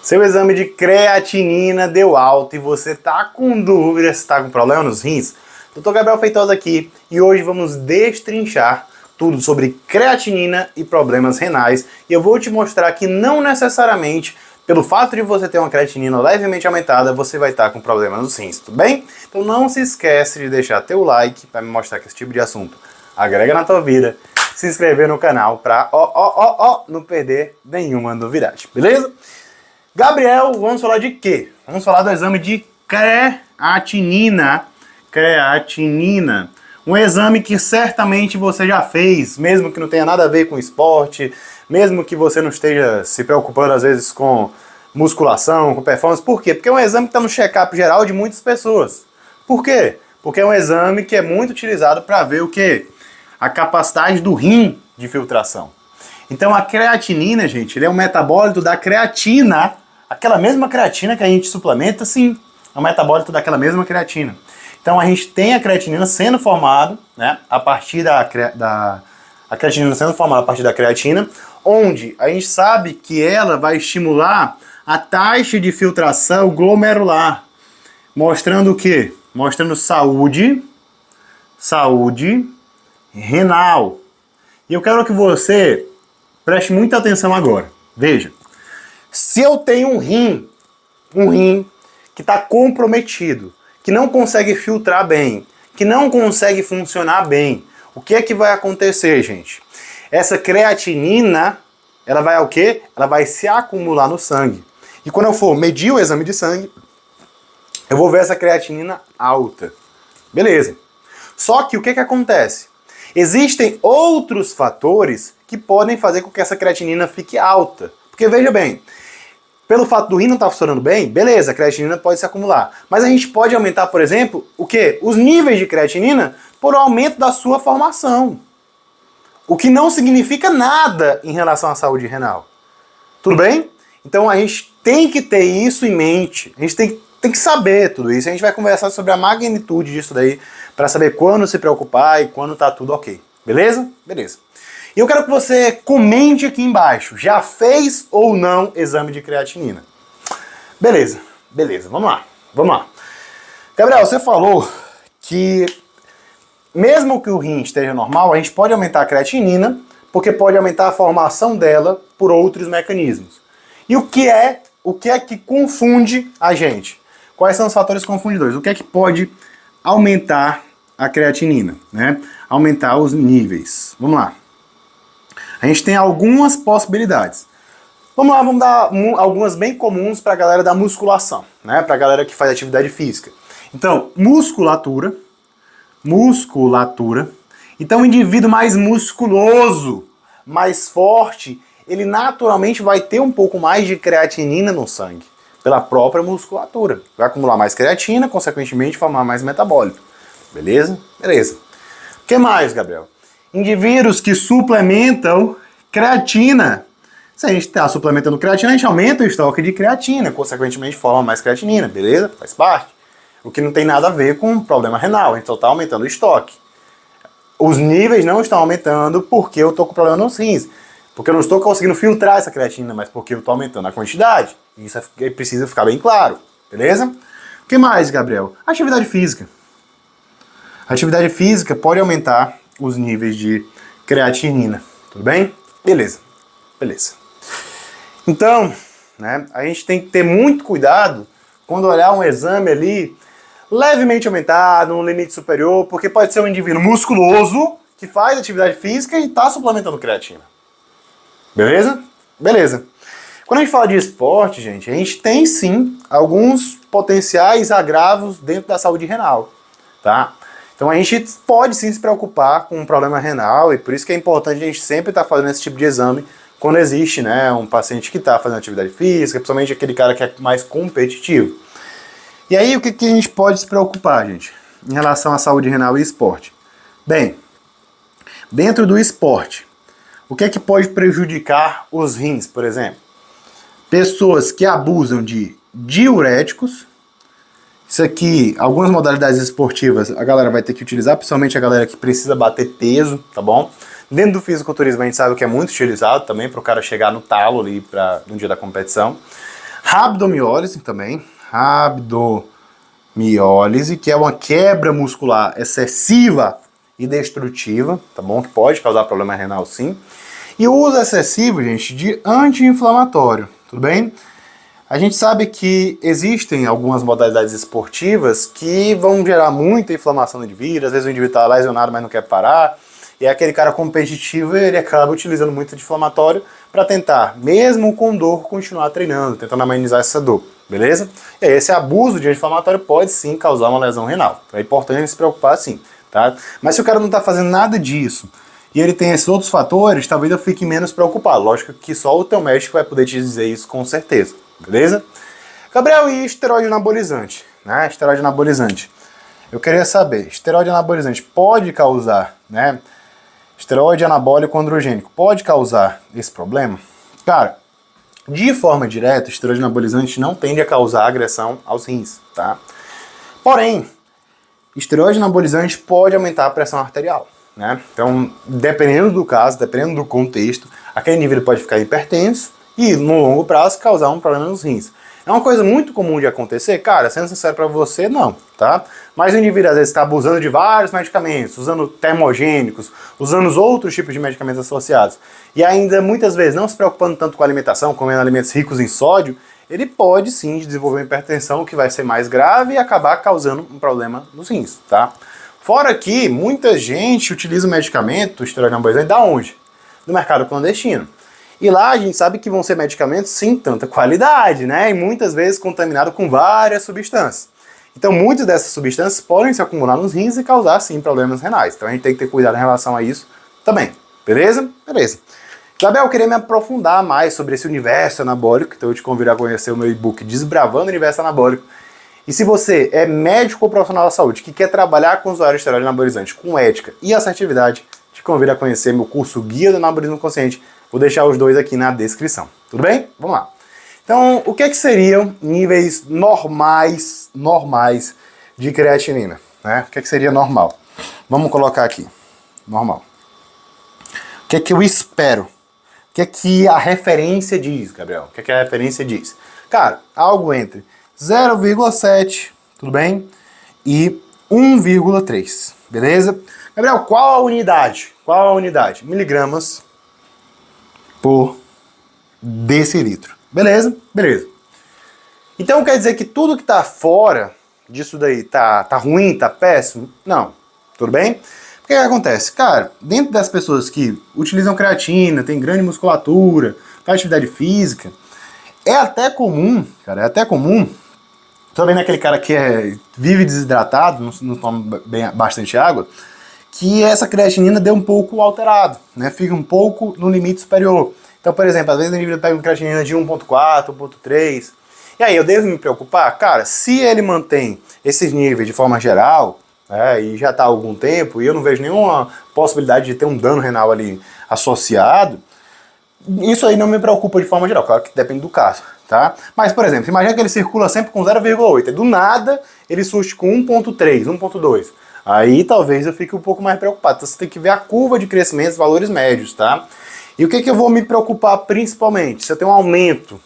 Seu exame de creatinina deu alta e você tá com dúvida se tá com problema nos rins? Dr. Gabriel Feitosa aqui e hoje vamos destrinchar tudo sobre creatinina e problemas renais. E eu vou te mostrar que não necessariamente pelo fato de você ter uma creatinina levemente aumentada, você vai estar com problemas nos rins, tudo bem? Então não se esquece de deixar teu like para me mostrar que esse tipo de assunto agrega na tua vida, se inscrever no canal para não perder nenhuma novidade, beleza? Gabriel, vamos falar de quê? Vamos falar do exame de creatinina. Creatinina. Um exame que certamente você já fez, mesmo que não tenha nada a ver com esporte, mesmo que você não esteja se preocupando às vezes com musculação, com performance. Por quê? Porque é um exame que está no check-up geral de muitas pessoas. Por quê? Porque é um exame que é muito utilizado para ver o quê? A capacidade do rim de filtração. Então a creatinina, gente, ele é um metabólito da creatina, aquela mesma creatina que a gente suplementa, sim, é um metabólito daquela mesma creatina. Então a gente tem a creatinina sendo formada, né, a partir a creatinina sendo formada a partir da creatina, onde a gente sabe que ela vai estimular a taxa de filtração glomerular, mostrando o quê? Mostrando saúde renal. E eu quero que você preste muita atenção agora. Veja, se eu tenho um rim que está comprometido, que não consegue filtrar bem, que não consegue funcionar bem, o que é que vai acontecer, gente? Essa creatinina, ela vai o quê? Ela vai se acumular no sangue. E quando eu for medir o exame de sangue, eu vou ver essa creatinina alta. Beleza. Só que o que acontece? Existem outros fatores que podem fazer com que essa creatinina fique alta. Porque veja bem, pelo fato do rim não estar funcionando bem, beleza, a creatinina pode se acumular. Mas a gente pode aumentar, por exemplo, o quê? Os níveis de creatinina por aumento da sua formação. O que não significa nada em relação à saúde renal. Tudo bem? Então a gente tem que ter isso em mente. A gente tem que saber tudo isso. A gente vai conversar sobre a magnitude disso daí para saber quando se preocupar e quando tá tudo ok. Beleza? Beleza. E eu quero que você comente aqui embaixo. Já fez ou não exame de creatinina? Beleza. Beleza. Vamos lá. Vamos lá. Gabriel, você falou que mesmo que o rim esteja normal, a gente pode aumentar a creatinina porque pode aumentar a formação dela por outros mecanismos. E o que é que confunde a gente? Quais são os fatores confundidores? O que é que pode aumentar a creatinina, né? Aumentar os níveis. Vamos lá. A gente tem algumas possibilidades. Vamos lá, vamos dar algumas bem comuns para a galera da musculação, né? Para a galera que faz atividade física. Então, musculatura. Então, o indivíduo mais musculoso, mais forte, ele naturalmente vai ter um pouco mais de creatinina no sangue, pela própria musculatura. Vai acumular mais creatina, consequentemente formar mais metabólito. Beleza? Beleza. O que mais, Gabriel? Indivíduos que suplementam creatina. Se a gente está suplementando creatina, a gente aumenta o estoque de creatina, consequentemente forma mais creatinina, beleza? Faz parte. O que não tem nada a ver com problema renal, a gente só está aumentando o estoque. Os níveis não estão aumentando porque eu estou com problema nos rins. Porque eu não estou conseguindo filtrar essa creatina, mas porque eu estou aumentando a quantidade. Isso precisa ficar bem claro, beleza? O que mais, Gabriel? Atividade física. Atividade física pode aumentar os níveis de creatinina, tudo bem? Beleza, beleza. Então, né, a gente tem que ter muito cuidado quando olhar um exame ali levemente aumentado, um limite superior, porque pode ser um indivíduo musculoso que faz atividade física e está suplementando creatina. Beleza? Beleza. Quando a gente fala de esporte, gente, a gente tem sim alguns potenciais agravos dentro da saúde renal, tá? Então a gente pode sim se preocupar com um problema renal e por isso que é importante a gente sempre estar fazendo esse tipo de exame quando existe, né, um paciente que está fazendo atividade física, principalmente aquele cara que é mais competitivo. E aí o que a gente pode se preocupar, gente, em relação à saúde renal e esporte? Bem, dentro do esporte, o que é que pode prejudicar os rins, por exemplo? Pessoas que abusam de diuréticos. Isso aqui, algumas modalidades esportivas a galera vai ter que utilizar, principalmente a galera que precisa bater peso, tá bom? Dentro do fisiculturismo a gente sabe que é muito utilizado também para o cara chegar no talo ali no dia da competição. Rabdomiólise também, rabdomiólise, que é uma quebra muscular excessiva e destrutiva, tá bom? Que pode causar problema renal sim. E o uso excessivo, gente, de anti-inflamatório, tudo bem? A gente sabe que existem algumas modalidades esportivas que vão gerar muita inflamação no indivíduo, às vezes o indivíduo está lesionado, mas não quer parar, e é aquele cara competitivo, ele acaba utilizando muito anti-inflamatório para tentar, mesmo com dor, continuar treinando, tentando amenizar essa dor, beleza? E aí, esse abuso de anti-inflamatório pode sim causar uma lesão renal, então é importante a gente se preocupar sim, tá? Mas se o cara não está fazendo nada disso, e ele tem esses outros fatores, talvez eu fique menos preocupado. Lógico que só o teu médico vai poder te dizer isso com certeza, beleza? Gabriel, e esteroide anabolizante? Né? Esteroide anabolizante. Eu queria saber, esteroide anabolizante pode causar, né? Esteroide anabólico androgênico pode causar esse problema? Cara, de forma direta, esteroide anabolizante não tende a causar agressão aos rins, tá? Porém, esteroide anabolizante pode aumentar a pressão arterial. Né? Então, dependendo do caso, dependendo do contexto, aquele indivíduo pode ficar hipertenso e, no longo prazo, causar um problema nos rins. É uma coisa muito comum de acontecer? Cara, sendo sincero pra você, não, tá? Mas o indivíduo, às vezes, está abusando de vários medicamentos, usando termogênicos, usando os outros tipos de medicamentos associados, e ainda, muitas vezes, não se preocupando tanto com a alimentação, comendo alimentos ricos em sódio, ele pode, sim, desenvolver uma hipertensão que vai ser mais grave e acabar causando um problema nos rins, tá? Fora que muita gente utiliza o medicamento, o esteroide anabolizante, da onde? Do mercado clandestino. E lá a gente sabe que vão ser medicamentos sem tanta qualidade, né? E muitas vezes contaminados com várias substâncias. Então muitas dessas substâncias podem se acumular nos rins e causar, sim, problemas renais. Então a gente tem que ter cuidado em relação a isso também. Beleza? Beleza. Gabriel, eu queria me aprofundar mais sobre esse universo anabólico, então eu te convido a conhecer o meu e-book Desbravando o Universo Anabólico. E se você é médico ou profissional da saúde que quer trabalhar com usuário de esteroide anabolizante com ética e assertividade, te convido a conhecer meu curso Guia do Anabolismo Consciente. Vou deixar os dois aqui na descrição. Tudo bem? Vamos lá. Então, o que seriam níveis normais de creatinina? Né? O que seria normal? Vamos colocar aqui. Normal. O que eu espero? O que a referência diz, Gabriel? O que a referência diz? Cara, algo entre 0,7, tudo bem? E 1,3, beleza? Gabriel, qual a unidade? Qual a unidade? Miligramas por decilitro. Beleza? Beleza. Então quer dizer que tudo que tá fora disso daí tá ruim, tá péssimo? Não. Tudo bem? O que acontece? Cara, dentro das pessoas que utilizam creatina, tem grande musculatura, faz atividade física, é até comum, cara, tô vendo aquele cara que vive desidratado, não toma bastante água, que essa creatinina dê um pouco alterado, né? Fica um pouco no limite superior. Então, por exemplo, às vezes o indivíduo pega uma creatinina de 1,4, 1,3, e aí eu devo me preocupar? Cara, se ele mantém esses níveis de forma geral, e já está há algum tempo, e eu não vejo nenhuma possibilidade de ter um dano renal ali associado, isso aí não me preocupa de forma geral, claro que depende do caso, tá? Mas, por exemplo, imagina que ele circula sempre com 0,8, e do nada ele surge com 1,3, 1,2. Aí talvez eu fique um pouco mais preocupado. Então você tem que ver a curva de crescimento, os valores médios, tá? E o que eu vou me preocupar principalmente? Se eu tenho um aumento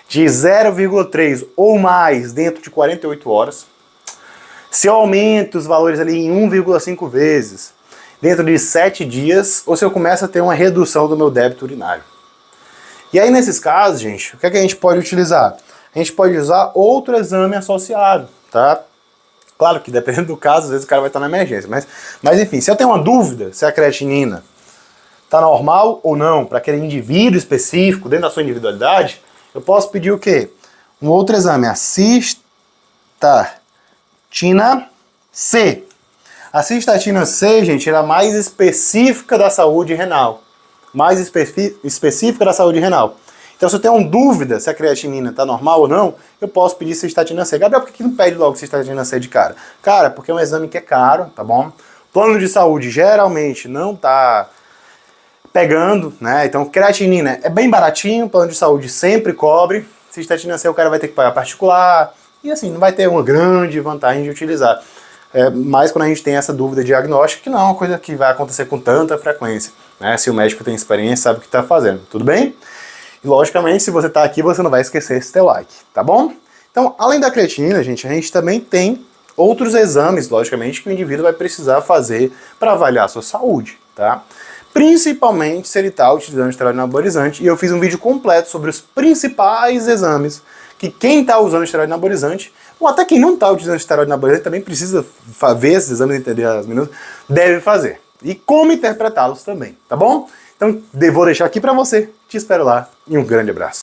de 0,3 ou mais dentro de 48 horas, se eu aumento os valores ali em 1,5 vezes dentro de 7 dias, ou se eu começo a ter uma redução do meu débito urinário. E aí nesses casos, gente, o que a gente pode utilizar? A gente pode usar outro exame associado, tá? Claro que dependendo do caso, às vezes o cara vai estar na emergência, mas enfim, se eu tenho uma dúvida se a creatinina está normal ou não para aquele indivíduo específico, dentro da sua individualidade, eu posso pedir o quê? Um outro exame, a cistatina C. A cistatina C, gente, ela é mais específica da saúde renal. Mais específica da saúde renal. Então, se eu tenho uma dúvida se a creatinina está normal ou não, eu posso pedir cistatina C. Gabriel, por que não pede logo cistatina C de cara? Cara, porque é um exame que é caro, tá bom? Plano de saúde geralmente não tá pegando, né? Então, creatinina é bem baratinho, plano de saúde sempre cobre. Cistatina C o cara vai ter que pagar particular. E assim, não vai ter uma grande vantagem de utilizar. Mas quando a gente tem essa dúvida diagnóstica, que não é uma coisa que vai acontecer com tanta frequência, né? Se o médico tem experiência, sabe o que está fazendo, tudo bem? E logicamente, se você está aqui, você não vai esquecer esse teu like, tá bom? Então, além da creatinina, gente, a gente também tem outros exames, logicamente, que o indivíduo vai precisar fazer para avaliar a sua saúde, tá? Principalmente se ele está utilizando esteroide anabolizante, e eu fiz um vídeo completo sobre os principais exames que quem está usando esteroide anabolizante, ou até quem não está utilizando esteroide anabolizante, também precisa ver esses exames e entender as minutos, deve fazer. E como interpretá-los também, tá bom? Então, vou deixar aqui para você, te espero lá, e um grande abraço.